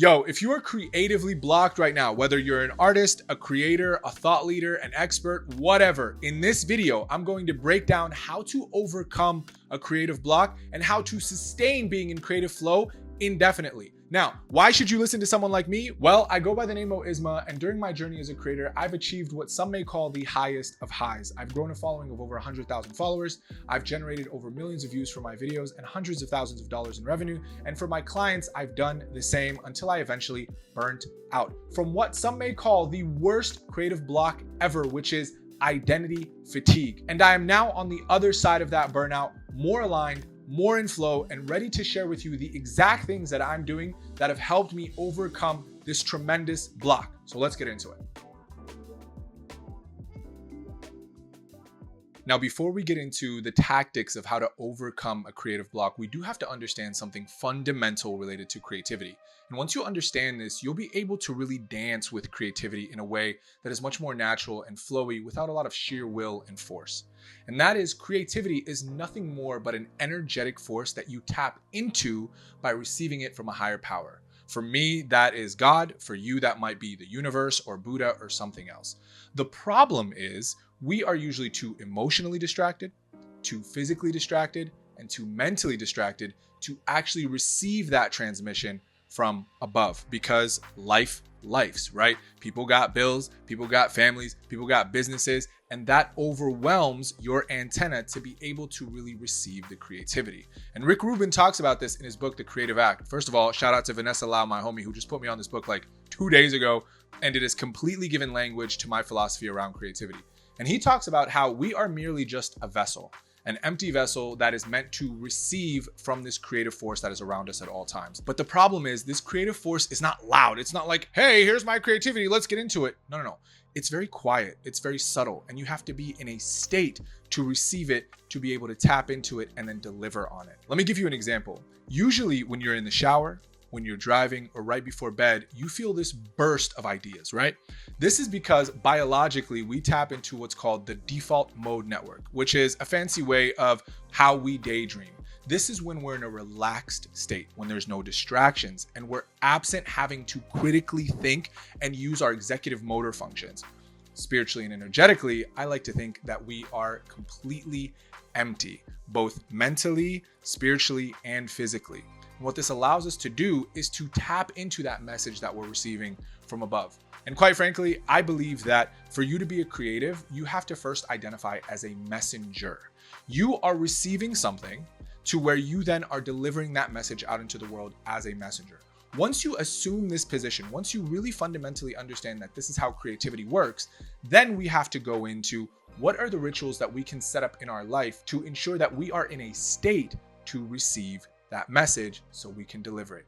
Yo, if you are creatively blocked right now, whether you're an artist, a creator, a thought leader, an expert, whatever, in this video, I'm going to break down how to overcome a creative block and how to sustain being in creative flow indefinitely. Now, why should you listen to someone like me? Well, I go by the name Mo Isma, and during my journey as a creator, I've achieved what some may call the highest of highs. I've grown a following of over 100,000 followers. I've generated over millions of views for my videos and hundreds of thousands of dollars in revenue. And for my clients, I've done the same until I eventually burnt out from what some may call the worst creative block ever, which is identity fatigue. And I am now on the other side of that burnout, more aligned, more in flow, and ready to share with you the exact things that I'm doing that have helped me overcome this tremendous block. So let's get into it. Now, before we get into the tactics of how to overcome a creative block, we do have to understand something fundamental related to creativity. And once you understand this, you'll be able to really dance with creativity in a way that is much more natural and flowy without a lot of sheer will and force. And that is, creativity is nothing more but an energetic force that you tap into by receiving it from a higher power. For me, that is God. For you, that might be the universe or Buddha or something else. The problem is we are usually too emotionally distracted, too physically distracted, and too mentally distracted to actually receive that transmission from above, because life's, right? People got bills, people got families, people got businesses, and that overwhelms your antenna to be able to really receive the creativity. And Rick Rubin talks about this in his book, The Creative Act. First of all, shout out to Vanessa Lau, my homie, who just put me on this book like 2 days ago, and it has completely given language to my philosophy around creativity. And he talks about how we are merely just a vessel, an empty vessel that is meant to receive from this creative force that is around us at all times. But the problem is this creative force is not loud. It's not like, hey, here's my creativity, let's get into it. No. It's very quiet. It's very subtle. And you have to be in a state to receive it, to be able to tap into it and then deliver on it. Let me give you an example. Usually when you're in the shower, when you're driving, or right before bed, you feel this burst of ideas, right? This is because biologically we tap into what's called the default mode network, which is a fancy way of how we daydream. This is when we're in a relaxed state, when there's no distractions and we're absent having to critically think and use our executive motor functions. Spiritually and energetically, I like to think that we are completely empty, both mentally, spiritually, and physically. And what this allows us to do is to tap into that message that we're receiving from above. And quite frankly, I believe that for you to be a creative, you have to first identify as a messenger. You are receiving something to where you then are delivering that message out into the world as a messenger. Once you assume this position, once you really fundamentally understand that this is how creativity works, then we have to go into what are the rituals that we can set up in our life to ensure that we are in a state to receive that message so we can deliver it.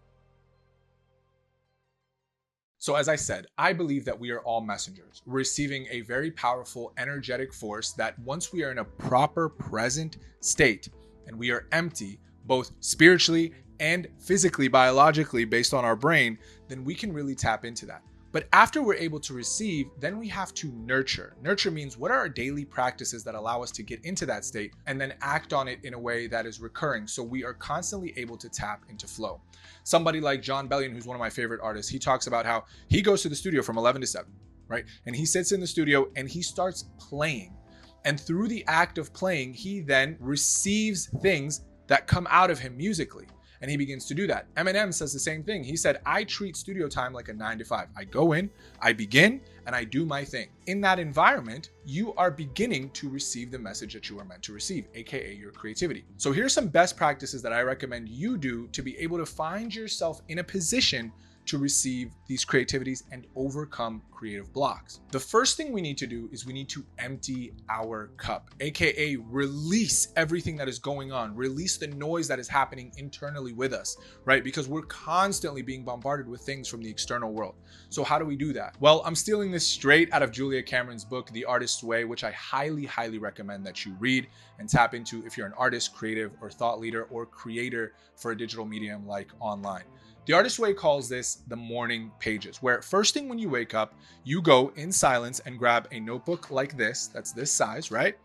So as I said, I believe that we are all messengers, receiving a very powerful, energetic force that once we are in a proper present state and we are empty, both spiritually and physically, biologically, based on our brain, then we can really tap into that. But after we're able to receive, then we have to nurture. Nurture means what are our daily practices that allow us to get into that state and then act on it in a way that is recurring, so we are constantly able to tap into flow. Somebody like John Bellion, who's one of my favorite artists, he talks about how he goes to the studio from 11 to 7, right? And he sits in the studio and he starts playing. And through the act of playing, he then receives things that come out of him musically. And he begins to do that. Eminem says the same thing. He said, I treat studio time like a 9 to 5. I go in, I begin, and I do my thing. In that environment, you are beginning to receive the message that you are meant to receive, aka your creativity. So here's some best practices that I recommend you do to be able to find yourself in a position to receive these creativities and overcome creative blocks. The first thing we need to do is we need to empty our cup, aka release everything that is going on, release the noise that is happening internally with us, right? Because we're constantly being bombarded with things from the external world. So how do we do that? Well, I'm stealing this straight out of Julia Cameron's book, The Artist's Way, which I highly, highly recommend that you read and tap into if you're an artist, creative, or thought leader, or creator for a digital medium like online. The Artist's Way calls this the morning pages, where first thing when you wake up, you go in silence and grab a notebook like this, that's this size, right?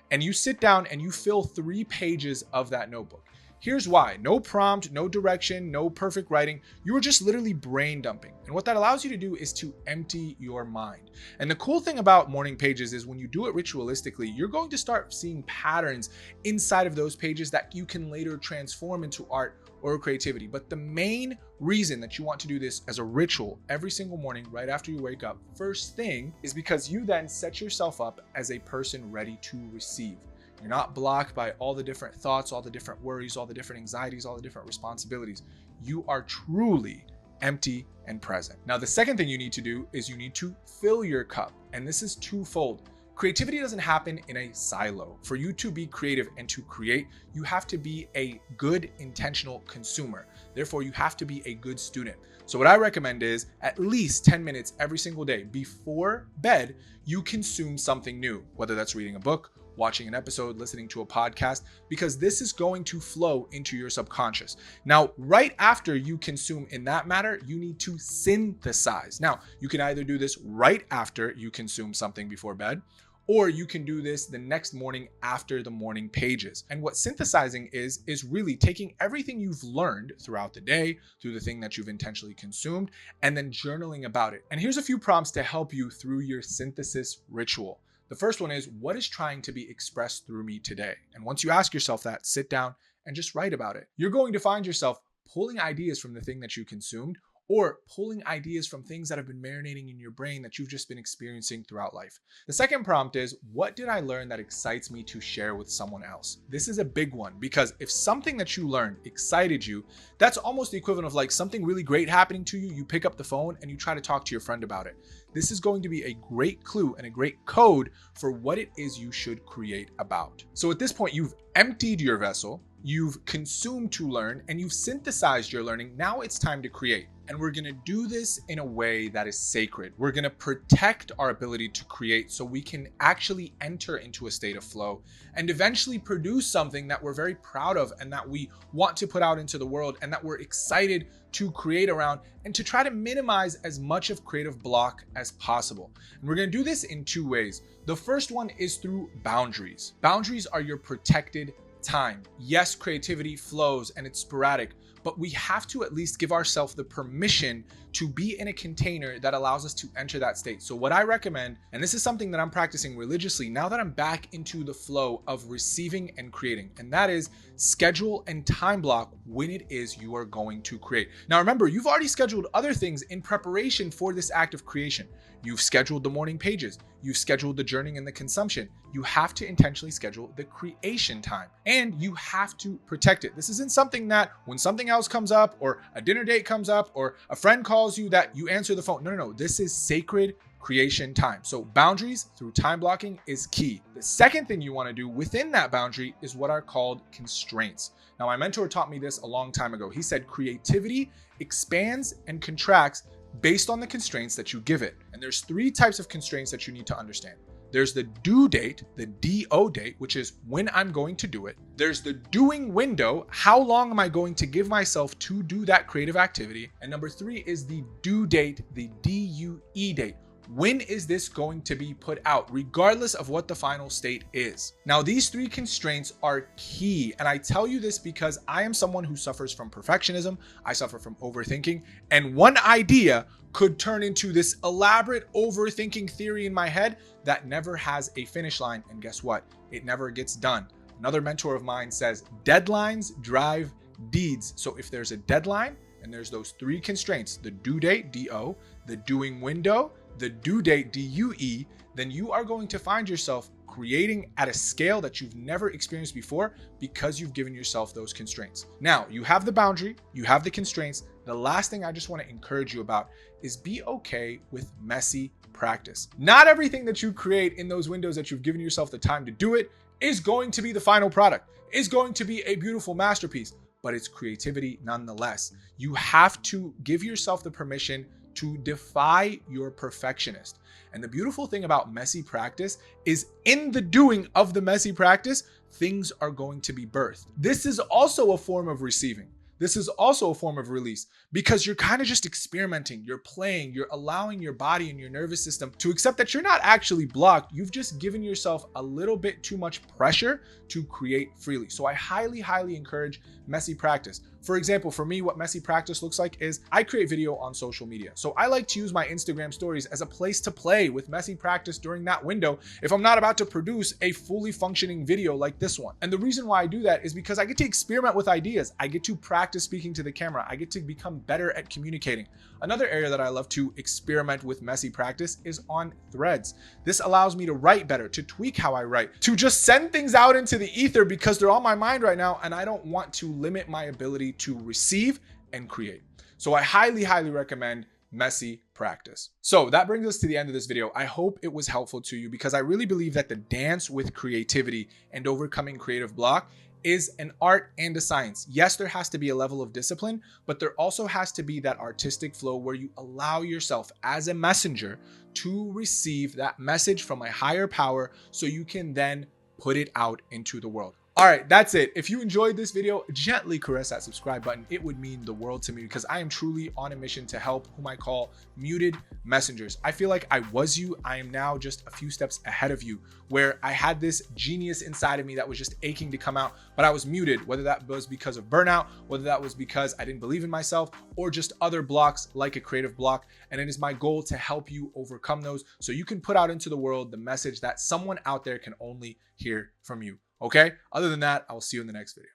And you sit down and you fill 3 pages of that notebook. Here's why. No prompt, no direction, no perfect writing. You are just literally brain dumping. And what that allows you to do is to empty your mind. And the cool thing about morning pages is when you do it ritualistically, you're going to start seeing patterns inside of those pages that you can later transform into art or creativity. But the main reason that you want to do this as a ritual every single morning right after you wake up, first thing, is because you then set yourself up as a person ready to receive. You're not blocked by all the different thoughts, all the different worries, all the different anxieties, all the different responsibilities. You are truly empty and present. Now, the second thing you need to do is you need to fill your cup. And this is twofold. Creativity doesn't happen in a silo. For you to be creative and to create, you have to be a good intentional consumer. Therefore, you have to be a good student. So what I recommend is at least 10 minutes every single day before bed, you consume something new, whether that's reading a book, watching an episode, listening to a podcast, because this is going to flow into your subconscious. Now, right after you consume in that matter, you need to synthesize. Now, you can either do this right after you consume something before bed, or you can do this the next morning after the morning pages. And what synthesizing is really taking everything you've learned throughout the day, through the thing that you've intentionally consumed, and then journaling about it. And here's a few prompts to help you through your synthesis ritual. The first one is, what is trying to be expressed through me today? And once you ask yourself that, sit down and just write about it. You're going to find yourself pulling ideas from the thing that you consumed, or pulling ideas from things that have been marinating in your brain that you've just been experiencing throughout life. The second prompt is, what did I learn that excites me to share with someone else? This is a big one, because if something that you learned excited you, that's almost the equivalent of like something really great happening to you. You pick up the phone and you try to talk to your friend about it. This is going to be a great clue and a great code for what it is you should create about. So at this point, you've emptied your vessel, you've consumed to learn, and you've synthesized your learning. Now it's time to create. And we're gonna do this in a way that is sacred. We're gonna protect our ability to create so we can actually enter into a state of flow and eventually produce something that we're very proud of and that we want to put out into the world and that we're excited to create around, and to try to minimize as much of creative block as possible. And we're gonna do this in two ways. The first one is through boundaries. Boundaries are your protected time. Yes, creativity flows and it's sporadic, but we have to at least give ourselves the permission to be in a container that allows us to enter that state. So what I recommend, and this is something that I'm practicing religiously now that I'm back into the flow of receiving and creating, and that is schedule and time block when it is you are going to create. Now remember, you've already scheduled other things in preparation for this act of creation. You've scheduled the morning pages, you've scheduled the journeying and the consumption. You have to intentionally schedule the creation time, and you have to protect it. This isn't something that when something else comes up or a dinner date comes up or a friend calls you that you answer the phone. No. This is sacred creation time. So boundaries through time blocking is key. The second thing you want to do within that boundary is what are called constraints. Now, my mentor taught me this a long time ago. He said creativity expands and contracts based on the constraints that you give it. And there's three types of constraints that you need to understand. There's the due date, the DO date, which is when I'm going to do it. There's the doing window. How long am I going to give myself to do that creative activity? And number three is the due date, the DUE date. When is this going to be put out, regardless of what the final state is? Now, these three constraints are key. And I tell you this because I am someone who suffers from perfectionism. I suffer from overthinking. And one idea could turn into this elaborate overthinking theory in my head that never has a finish line. And guess what? It never gets done. Another mentor of mine says, deadlines drive deeds. So if there's a deadline and there's those three constraints, the due date, DO, the doing window, the due date, DUE, then you are going to find yourself creating at a scale that you've never experienced before because you've given yourself those constraints. Now, you have the boundary, you have the constraints. The last thing I just want to encourage you about is be okay with messy practice. Not everything that you create in those windows that you've given yourself the time to do it is going to be the final product, is going to be a beautiful masterpiece, but it's creativity nonetheless. You have to give yourself the permission to defy your perfectionist. And the beautiful thing about messy practice is in the doing of the messy practice, things are going to be birthed. This is also a form of receiving. This is also a form of release because you're kind of just experimenting, you're playing, you're allowing your body and your nervous system to accept that you're not actually blocked. You've just given yourself a little bit too much pressure to create freely. So I highly, highly encourage messy practice. For example, for me, what messy practice looks like is I create video on social media. So I like to use my Instagram stories as a place to play with messy practice during that window if I'm not about to produce a fully functioning video like this one. And the reason why I do that is because I get to experiment with ideas. I get to practice speaking to the camera. I get to become better at communicating. Another area that I love to experiment with messy practice is on threads. This allows me to write better, to tweak how I write, to just send things out into the ether because they're on my mind right now and I don't want to limit my ability to receive and create. So I highly, highly recommend messy practice. So that brings us to the end of this video. I hope it was helpful to you because I really believe that the dance with creativity and overcoming creative block is an art and a science. Yes, there has to be a level of discipline, but there also has to be that artistic flow where you allow yourself as a messenger to receive that message from a higher power so you can then put it out into the world. All right, that's it. If you enjoyed this video, gently caress that subscribe button. It would mean the world to me because I am truly on a mission to help whom I call muted messengers. I feel like I was you. I am now just a few steps ahead of you where I had this genius inside of me that was just aching to come out, but I was muted, whether that was because of burnout, whether that was because I didn't believe in myself or just other blocks like a creative block. And it is my goal to help you overcome those so you can put out into the world the message that someone out there can only hear from you. Okay? Other than that, I will see you in the next video.